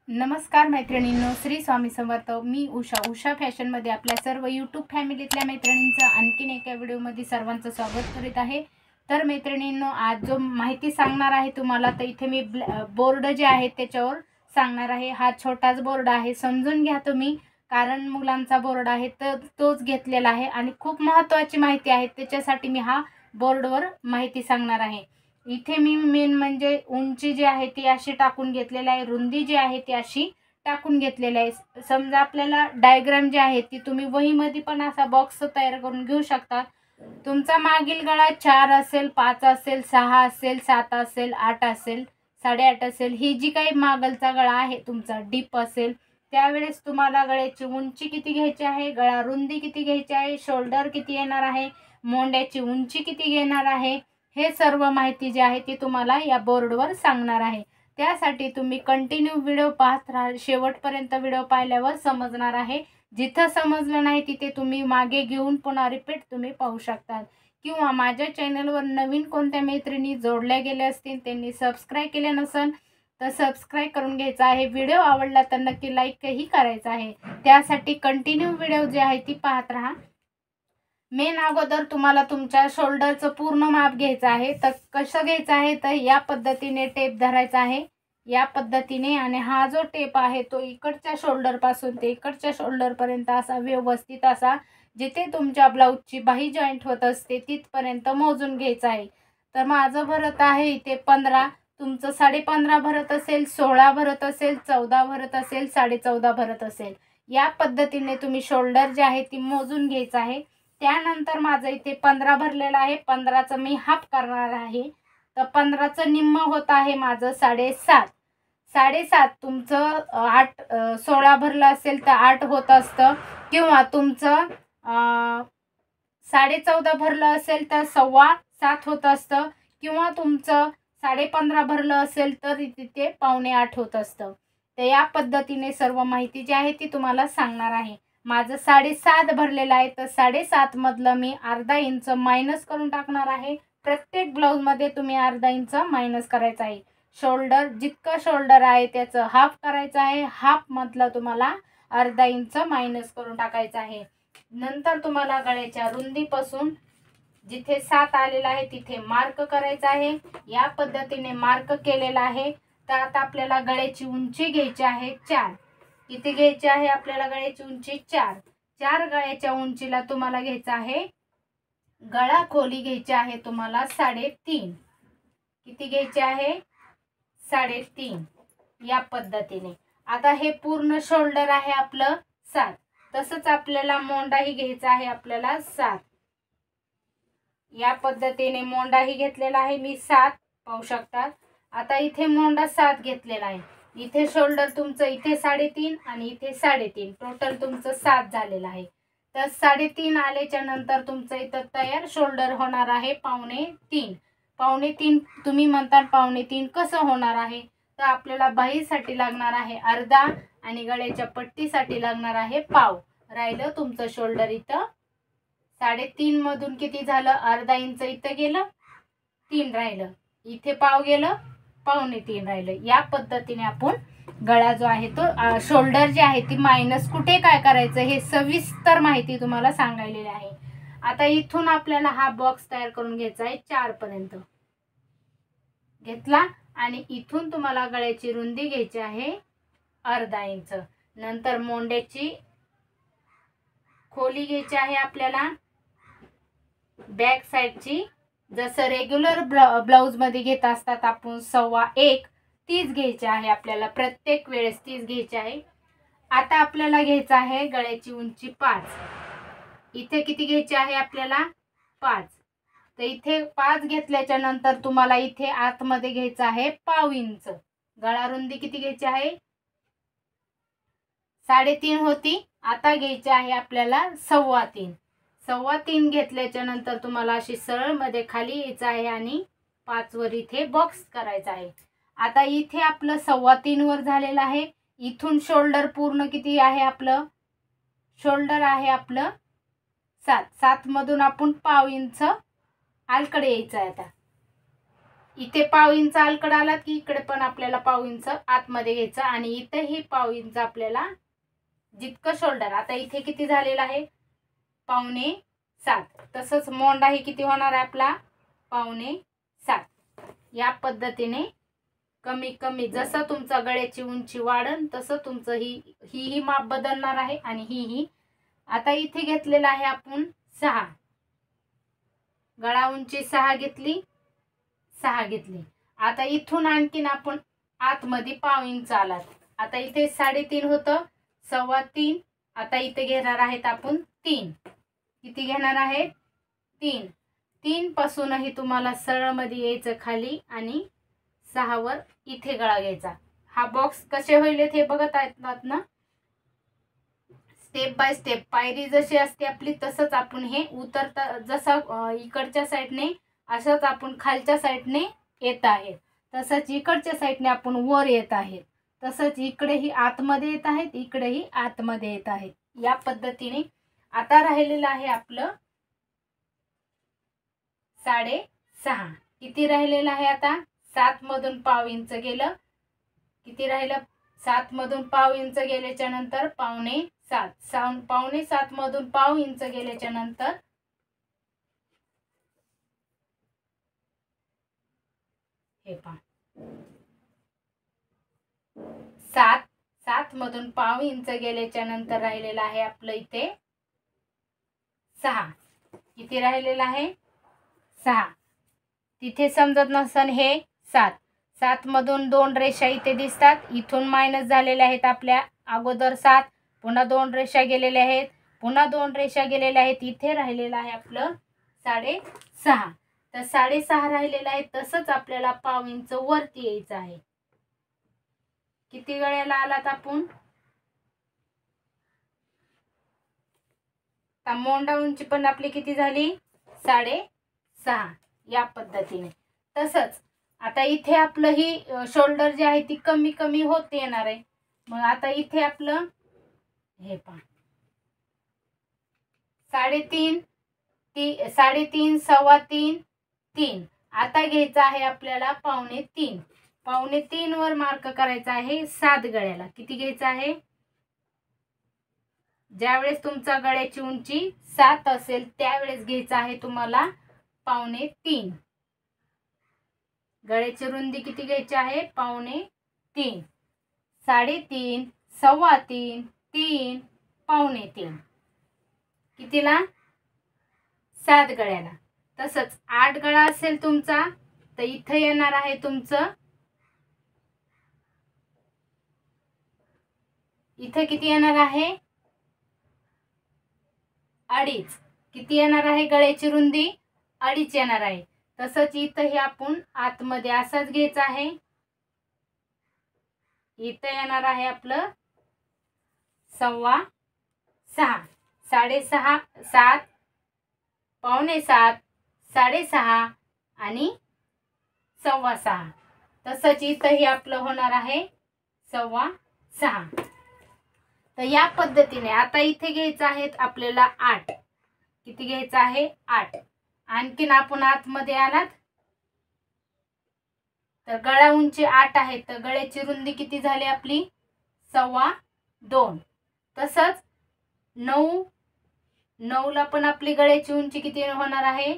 नमस्कार मैत्रिणींनो, श्री स्वामी समर्थ। मी उषा फॅशनमध्ये आपल्या सर्व यूट्यूब फॅमिलीतल्या मैत्रिणींचं आणखीन एका व्हिडिओमध्ये सर्वांचं स्वागत करीत आहे। तर मैत्रिणींनो, आज जो माहिती सांगणार आहे तुम्हाला, तर इथे मी बोर्ड जे आहे त्याच्यावर सांगणार आहे। हा छोटाच बोर्ड आहे, समजून घ्या तुम्ही, कारण मुलांचा बोर्ड आहे तर तोच घेतलेला आहे आणि खूप महत्त्वाची माहिती आहे, त्याच्यासाठी मी हा बोर्डवर माहिती सांगणार आहे। इथे मी मेन म्हणजे उंची जी आहे ती अशी टाकून घेतलेली आहे, रुंदी जी आहे ती अशी टाकून घेतलेली आहे। समजा आपल्याला डायग्राम जी आहे ती तुम्ही वहीमध्ये पण असा बॉक्स तयार करून घेऊ शकता। तुमचा मागील गळा 4 असेल, 5 असेल, 6 असेल, 7 असेल, 8 असेल, 8.5 असेल, ही जी काही मागलचा गळा आहे तुमचा डीप असेल, त्यावेळेस तुम्हाला गळ्याची उंची किती घ्यायची आहे, गळा रुंदी किती घ्यायची आहे, शोल्डर किती येणार आहे, मोंड्याची उंची किती घेणार आहे, हे सर्व माहिती जी आहे ती तुम्हाला या बोर्डवर सांगणार आहे। त्यासाठी तुम्ही कंटिन्यू व्हिडिओ पाहत राहा, शेवटपर्यंत व्हिडिओ पाहिल्यावर समजणार आहे। जिथं समजलं नाही तिथे तुम्ही मागे घेऊन पुन्हा रिपीट तुम्ही पाहू शकता, किंवा माझ्या चॅनलवर नवीन कोणत्या मैत्रिणी जोडल्या गेल्या असतील, त्यांनी सबस्क्राईब केले नसेल तर सबस्क्राईब करून घ्यायचं आहे। व्हिडिओ आवडला तर नक्की लाईकही करायचं आहे। त्यासाठी कंटिन्यू व्हिडिओ जे आहे ती पाहत राहा। मेन अगोदर तुम्हाला तुमच्या शोल्डरचं पूर्ण माप घ्यायचं आहे। तर कसं घ्यायचं आहे, तर या पद्धतीने टेप धरायचा आहे, या पद्धतीने, आणि हा जो टेप आहे तो इकडच्या शोल्डर पासून ते इकडच्या शोल्डर पर्यंत असा व्यवस्थित असा जिथे तुमच्या ब्लाऊजची बाही जॉईंट होत असते तिथपर्यंत मोजून घ्यायचा आहे। तर माझं भरत आहे इथे 15, तुमचं 15.5 भरत असेल, 16 भरत असेल, 14 भरत असेल, 14.5 भरत असेल, या पद्धतीने तुम्ही शोल्डर जे आहे ती मोजून घ्यायचं आहे। त्यानंतर माझं इथे 15 भरलेलं आहे, 15चं मी हाफ करणार आहे। तर 15चं निम्म होत आहे माझं 7.5। 7.5 तुमचं 8 16 भरलं असेल तर 8 होत असतं, किंवा तुमचं 14.5 भरलं असेल तर 7.25 होत असतं, किंवा तुमचं 15.5 भरलं असेल तर तिथे 7.25 होत असतं। तर या पद्धतीने सर्व माहिती जी आहे ती तुम्हाला सांगणार आहे। माझं 7.5 भरलेलं आहे, तर 7.5 मधलं मी अर्धा इंच मायनस करून टाकणार आहे। प्रत्येक ब्लाऊजमध्ये तुम्ही अर्धा इंच मायनस करायचं आहे। शोल्डर जितकं शोल्डर आहे त्याचं हाफ करायचं आहे, हाफ मधलं तुम्हाला अर्धा इंच मायनस करून टाकायचं आहे। नंतर तुम्हाला गळ्याच्या रुंदीपासून जिथे 7 आलेला आहे तिथे मार्क करायचा आहे। या पद्धतीने मार्क केलेला आहे। तर आता आपल्याला गळ्याची उंची घ्यायची आहे 4। किती घ्यायची आहे आपल्याला गळ्याची उंची? 4। 4 गळ्याच्या उंचीला तुम्हाला घ्यायचा आहे, गळा खोली घ्यायची आहे तुम्हाला 3.5। किती घ्यायची आहे? 3.5। या पद्धतीने आता हे पूर्ण शोल्डर आहे आपलं 7, तसंच आपल्याला मोंडाही घ्यायचा आहे आपल्याला 7। या पद्धतीने मोंडाही घेतलेला आहे मी 7, पाहू शकतात। आता इथे मोंडा 7 घेतलेला आहे, इथे शोल्डर तुमचं इथे 3.5 आणि इथे 3.5, टोटल तुमचं 7 झालेलं आहे। तर 3.5 आल्याच्या नंतर तुमचं इथं तयार शोल्डर होणार आहे 3.25। 3.25 तुम्ही म्हणता 3.25 कसं होणार आहे, तर आपल्याला बाहीसाठी लागणार आहे अर्धा आणि गळ्याच्या पट्टीसाठी लागणार आहे पाव। राहिलं तुमचं शोल्डर इथं 3.5 मधून किती झालं, अर्धा इंच इथं गेलं, 3 राहिलं, इथे पाव गेलं, 3.25 राहिलं। या पद्धतीने आपण गळा जो आहे तो शोल्डर जे आहे ती मायनस कुठे काय करायचं हे सविस्तर माहिती तुम्हाला सांगितलेली आहे। आता इथून आपल्याला हा बॉक्स तयार करून घ्यायचा आहे 4 पर्यंत घेतला, आणि इथून तुम्हाला गळ्याची रुंदी घ्यायची आहे अर्धा इंच। नंतर मोंड्याची खोली घ्यायची आहे आपल्याला बॅक साइडची, जसं रेग्युलर ब्लाउज मध्ये घेत असतात आपण 1.25, तीच घ्यायची आहे आपल्याला, प्रत्येक वेळेस तीच घ्यायची आहे। आता आपल्याला घ्यायचं आहे गळ्याची उंची 5। इथे किती घ्यायची आहे आपल्याला? 5। तर इथे 5 घेतल्याच्या नंतर तुम्हाला इथे आतमध्ये घ्यायचं आहे पाव इंच। गळा रुंदी किती घ्यायची आहे? 3.5 होती, आता घ्यायची आहे आपल्याला 3.25। 3.25 घेतल्याच्या नंतर तुम्हाला अशी सरळ मध्ये खाली यायचं आहे आणि 5 वर इथे बॉक्स करायचा आहे। आता इथे आपलं 3.25 वर झालेलं आहे। इथून शोल्डर पूर्ण किती आहे आपलं? शोल्डर आहे आपलं 7 मधून आपण पाव इंच आलकडे यायचं आहे। आता इथे पाव इंच आलकडे आलात की इकडे पण आपल्याला पाव इंच आतमध्ये घ्यायचं आणि इथेही पाव इंच आपल्याला जितकं शोल्डर. आता इथे किती झालेला आहे 5.75. तसंच मोंडा ही किती होणार आहे आपला 5.75. या पद्धतीने कमी कमी जसं तुमचा गळ्याची उंची वाढन तसं तुमचं ही माप बदलणार आहे आणि ही. आता इथे घेतलेला आहे आपण 6. गळा उंची 6 घेतली, 6 घेतली. आता इथून आणखीन आपण आतमध्ये पाव इंच आलात. आता इथे 3.5 होतं, 3.25. आता इथे घेणार आहेत आपण 3. किती घेणार आहेत 3. 3 पासूनही तुम्हाला सरळ मध्ये यायचं खाली आणि 6 वर इथे गळा घ्यायचा. हा बॉक्स कसे होईल हे बघत आहेत ना. स्टेप बाय स्टेप पायरी जशी असते आपली तसंच आपण हे उतरता जसं इकडच्या साईडने असंच आपण खालच्या साईडने येत आहे, तसंच इकडच्या साईडने आपण वर येत आहे, तसंच इकडेही आतमध्ये येत आहेत, इकडेही आतमध्ये येत आहेत. या पद्धतीने आता राहिलेलं आहे आपलं 6.5. किती राहिलेलं आहे आता 7 मधून पाव इंच गेलं. किती राहिलं 7 मधून पाव इंच गेल्याच्या नंतर 5.75. 5.75 मधून पाव इंच गेल्याच्या नंतर हे पहा 7 मधून पाव इंच गेल्याच्या नंतर राहिलेला आहे आपलं इथे 6. किती राहिलेला आहे 6. तिथे समजत नसन हे 7 मधून 2 रेषा इथे दिसतात, इथून मायनस झालेल्या आहेत आपल्या अगोदर 7, पुन्हा 2 रेषा गेलेल्या आहेत, पुन्हा 2 रेषा गेलेल्या आहेत. इथे राहिलेलं आहे आपलं 6.5. तर 6.5 राहिलेलं आहे. तसंच आपल्याला पाव इंच वरती यायचं आहे. किती गळ्याला आलात आपण मोंडा उंची पण आपली किती झाली 6.5. या पद्धतीने. तसंच आता इथे आपलं ही शोल्डर जे आहे ती कमी कमी होत येणार आहे. मग आता इथे आपलं हे पहा 3.5, 3.5, 3.25, 3. आता घ्यायचं आहे आपल्याला 5.25. 5.25 वर मार्क करायचा आहे 7 गळ्याला. किती घ्यायचं आहे ज्यावेळेस तुमचा गळ्याची उंची 7 असेल त्यावेळेस घ्यायचं आहे तुम्हाला 5.25. गळ्याची रुंदी किती घ्यायची आहे 5.25. 3.5, 3.25, 3, 5.25. कितीला 7 गळ्याला. तसंच 8 गळा असेल तुमचा तर इथे येणार आहे तुमचं इथे किती येणार आहे 2.5. किती येणार आहे गळ्याची रुंदी 2.5 येणार आहे. तसंच इथंही आपण आतमध्ये असंच घ्यायचं आहे. इथं येणार आहे आपलं 6.25, 6.5, 7, 5.75, 6.5 आणि 6.25. तसंच इथंही आपलं होणार आहे 6.25. तर या पद्धतीने आता इथे घ्यायचं आहे आपल्याला 8. किती घ्यायचं आहे 8. आणखीन आपण आतमध्ये आलात तर गळा उंची 8 आहे तर गळ्याची रुंदी किती झाली आपली 2.25. तसंच 9 ला पण आपली गळ्याची उंची किती होणार आहे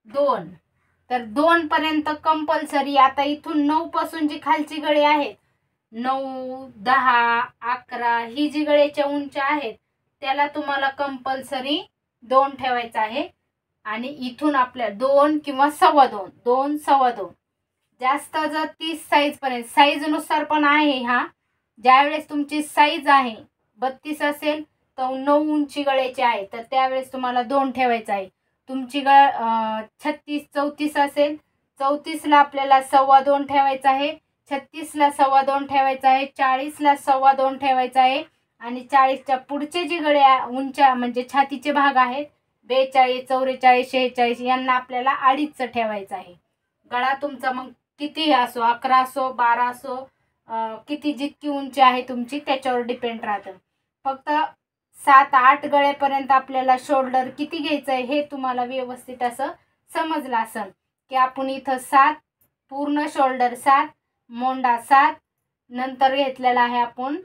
2. तर 2 पर्यंत कंपल्सरी. आता इथून 9 पासून जी खालची गळे आहेत 9, 10, 11 ही जी गळ्याच्या उंची आहेत त्याला तुम्हाला कंपल्सरी 2 ठेवायचं आहे. आणि इथून आपल्या 2 किंवा 2.25, 2, 2.25 जास्त जर 30 साईज पर्यंत साईज नुसार पण आहे. हा ज्यावेळेस तुमची साईज आहे 32 असेल तर 9 उंची गळ्याची आहे तर त्यावेळेस तुम्हाला 2 ठेवायचं आहे. तुमची 36, 34 असेल 34 ला आपल्याला 2.25 ठेवायचं आहे, 36 ला 2.25 ठेवायचं आहे, 40 ला 2.25 ठेवायचं आहे आणि 40च्या पुढचे जे गळ्या उंच्या म्हणजे छातीचे भाग आहेत 42, 44, 46 यांना आपल्याला 2.5 ठेवायचं आहे. गळा तुमचा मग किती असो 11 असो 12 असो किती जितकी उंची आहे तुमची त्याच्यावर डिपेंड राहतं. फक्त 7-8 गळ्यापर्यंत आपल्याला शोल्डर किती घ्यायचं आहे हे तुम्हाला व्यवस्थित असं समजलं असेल. की आपण इथं 7, पूर्ण शोल्डर 7, मोंडा 7, नंतर घेतलेला आहे आपण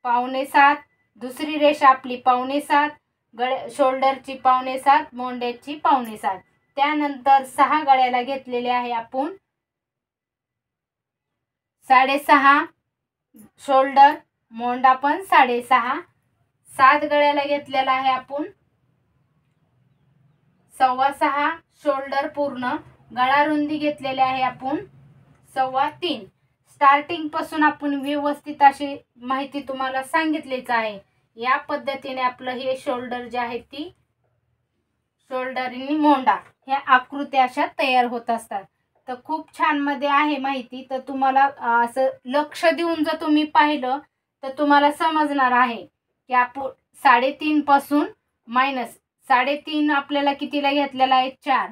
7.25, दुसरी रेषा आपली 7.25, शोल्डरची 7.25, मोंड्याची 7.25, त्यानंतर 6 गळ्याला घेतलेले आहे आपण 6.5, शोल्डर मोंडा पण 6.5, 7 गळ्याला घेतलेला आहे आपण 6.25, शोल्डर पूर्ण, गळा रुंदी घेतलेली आहे आपण 3.25. स्टार्टिंग पासून आपण व्यवस्थित अशी माहिती तुम्हाला सांगितलीच आहे. या पद्धतीने आपलं हे शोल्डर जे आहे ती शोल्डर आणि मोंडा ह्या आकृत्या अशा तयार होत असतात. तर खूप छान मध्ये आहे माहिती. तर तुम्हाला असं लक्ष देऊन जर तुम्ही पाहिलं तर तुम्हाला समजणार आहे की आपण 3.5 पासून मायनस 3.5 आपल्याला कितीला घेतलेला आहे 4,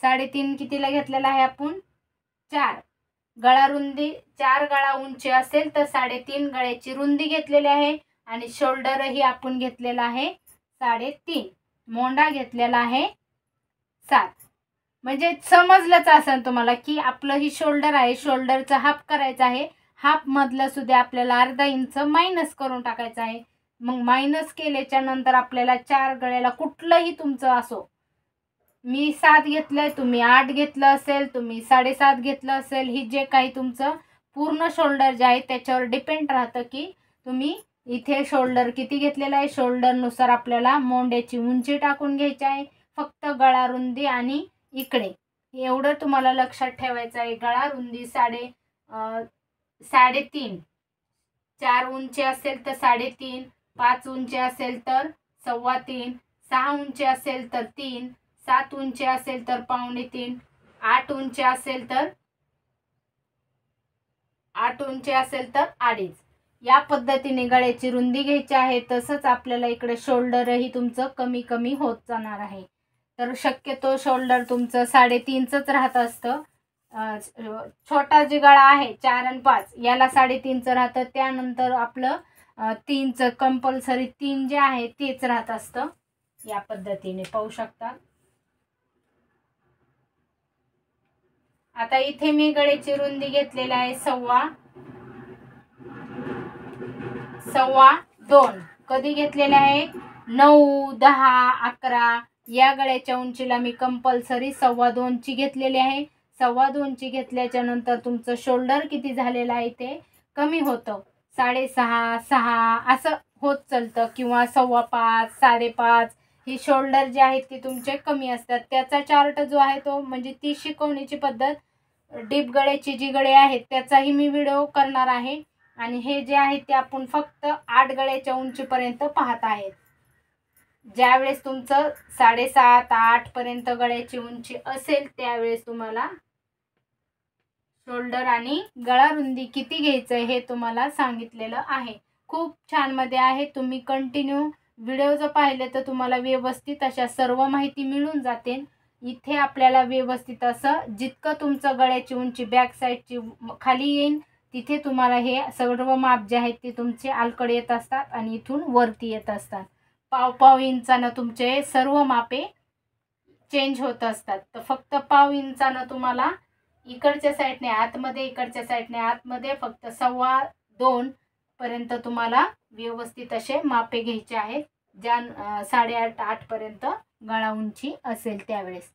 3.5 कितीला घेतलेला आहे आपण 4. गळा रुंदी 4 गळा उंची असेल तर 3.5 गळ्याची रुंदी घेतलेली आहे आणि शोल्डरही आपण घेतलेला आहे 3.5. मोंडा घेतलेला आहे 7. म्हणजे समजलंच असेल तुम्हाला की आपलं ही शोल्डर आहे, शोल्डरचा हाफ करायचा आहे, हाफ मधलं सुद्धा आपल्याला अर्धा इंच मायनस करून टाकायचं आहे. मग मायनस केल्याच्या नंतर आपल्याला 4 गळ्याला कुठलंही तुमचं असो, मी 7 घेतलंय, तुम्ही 8 घेतलं असेल, तुम्ही 7.5 घेतलं असेल, ही जे काही तुमचं पूर्ण शोल्डर जे आहे त्याच्यावर डिपेंड राहतं की तुम्ही इथे शोल्डर किती घेतलेला आहे. शोल्डरनुसार आपल्याला मोंड्याची उंची टाकून घ्यायची आहे. फक्त गळा रुंदी आणि इकडे एवढं तुम्हाला लक्षात ठेवायचं आहे. गळा रुंदी 3.5, 4 उंची असेल तर 3.5, 5 उंची असेल तर 3.25, 6 उंची असेल तर 3, 7 उंची असेल तर 3.25, 8 उंची असेल तर 2.5. या पद्धतीने गळ्याची रुंदी घ्यायची आहे. तसंच आपल्याला इकडे शोल्डरही तुमचं कमी कमी होत जाणार आहे. तर शक्यतो शोल्डर तुमचं 3.5च राहत असतं. छोटा जे गळा आहे 4 आणि 5 याला 3.5च राहतं. त्यानंतर आपलं 3चं कंपल्सरी 3 जे आहे तेच राहत असतं. या पद्धतीने पाहू शकता. आता इथे मी गळ्याची रुंदी घेतलेली आहे 2.25. कधी घेतलेले आहे 9, 10, 11 या गळ्याच्या उंचीला मी कंपल्सरी 2.25ची घेतलेली आहे. 2.25ची घेतल्याच्या नंतर तुमचं शोल्डर किती झालेलं आहे ते कमी होतं. 6.5, 6 असं होत चालतं किंवा 5.25, 5.5 ही शोल्डर जे आहेत ते तुमचे कमी असतात. त्याचा चार्ट जो आहे तो म्हणजे ती शिकवण्याची पद्धत डीप गळ्याची जी गळे आहेत त्याचाही मी व्हिडिओ करणार आहे. आणि हे जे आहे ते आपण फक्त 8 गळ्याच्या उंचीपर्यंत पाहत आहेत. ज्यावेळेस तुमचं 7.5, 8 पर्यंत गळ्याची उंची असेल त्यावेळेस तुम्हाला शोल्डर आणि गळा रुंदी किती घ्यायचं हे तुम्हाला सांगितलेलं आहे. खूप छान मध्ये आहे. तुम्ही कंटिन्यू व्हिडिओ जर पाहिले तर तुम्हाला व्यवस्थित अशा सर्व माहिती मिळून जाते. इथे आपल्याला व्यवस्थित असं जितकं तुमचं गळ्याची उंची बॅक साईडची खाली येईल तिथे तुम्हाला हे सर्व माप जे आहेत ते तुमचे आलकडे येत असतात आणि इथून वरती येत असतात. पाव इंचानं तुमचे सर्व मापे चेंज होत असतात. तर फक्त पाव इंचानं तुम्हाला इकडच्या साईडने आतमध्ये, इकडच्या साईडने आतमध्ये फक्त 2.25 पर्यंत तुम्हाला व्यवस्थित असे मापे घ्यायचे आहेत. ज्या 8.5, 8 पर्यंत गळा उंची असेल त्यावेळेस.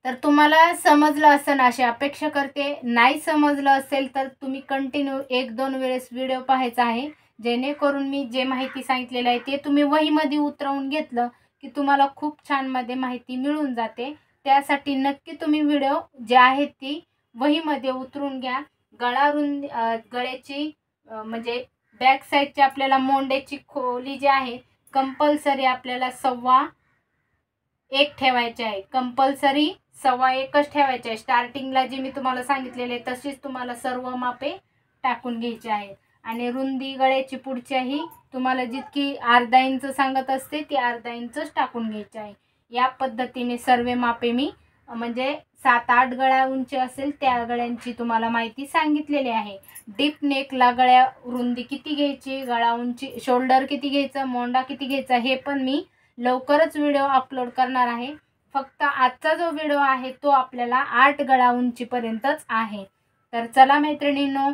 तर तुम्हाला समजलं असेल अशी अपेक्षा करते. नाही समजलं असेल तर तुम्ही कंटिन्यू 1-2 वेळेस व्हिडिओ पाहायचा आहे, जेणेकरून मी जे माहिती सांगितलेलं आहे ते तुम्ही वहीमध्ये उतरवून घेतलं की तुम्हाला खूप छान मध्ये माहिती मिळून जाते. त्यासाठी नक्की तुम्ही व्हिडिओ जे आहेत ती वहीमध्ये उतरून घ्या. गळा रुंदी गळ्याची म्हणजे बॅक साईडची आपल्याला मोंड्याची खोली जी आहे कंपल्सरी आपल्याला 1.25 ठेवायची आहे. कंपल्सरी 1.25च ठेवायचे आहे. स्टार्टिंगला जी मी तुम्हाला सांगितलेले तशीच तुम्हाला सर्व मापे टाकून घ्यायची आहे. आणि रुंदी गळ्याची पुढच्याही तुम्हाला जितकी अर्धा इंच सांगत असते ती अर्धा इंचच टाकून घ्यायची आहे. या पद्धतीने सर्व मापे मी म्हणजे 7-8 गळा उंची असेल त्या गळ्यांची तुम्हाला माहिती सांगितलेली आहे. डीप नेकला गळ्या रुंदी किती घ्यायची, गळा उंची, शोल्डर किती घ्यायचं, मोंडा किती घ्यायचा हे पण मी लवकरच व्हिडिओ अपलोड करणार आहे. फक्त आजचा जो व्हिडिओ आहे तो आपल्याला 8 गळा उंचीपर्यंतच आहे. तर चला मैत्रिणींनो,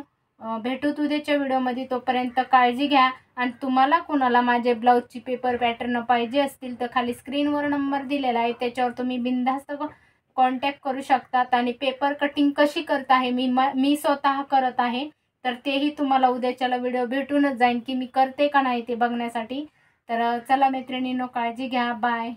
भेटू उद्याच्या व्हिडिओमध्ये. तोपर्यंत काळजी घ्या. आणि तुम्हाला कोणाला माझे ब्लाऊजची पेपर पॅटर्न पाहिजे असतील तर खाली स्क्रीनवर नंबर दिलेला आहे, त्याच्यावर तुम्ही बिनधास्त कॉन्टॅक्ट करू शकतात. आणि पेपर कटिंग कशी करत आहे मी स्वतः करत आहे, तर तेही तुम्हाला उद्याच्याला व्हिडिओ भेटूनच जाईल की मी करते का नाही ते बघण्यासाठी. तर चला मैत्रिणींनो, काळजी घ्या. बाय.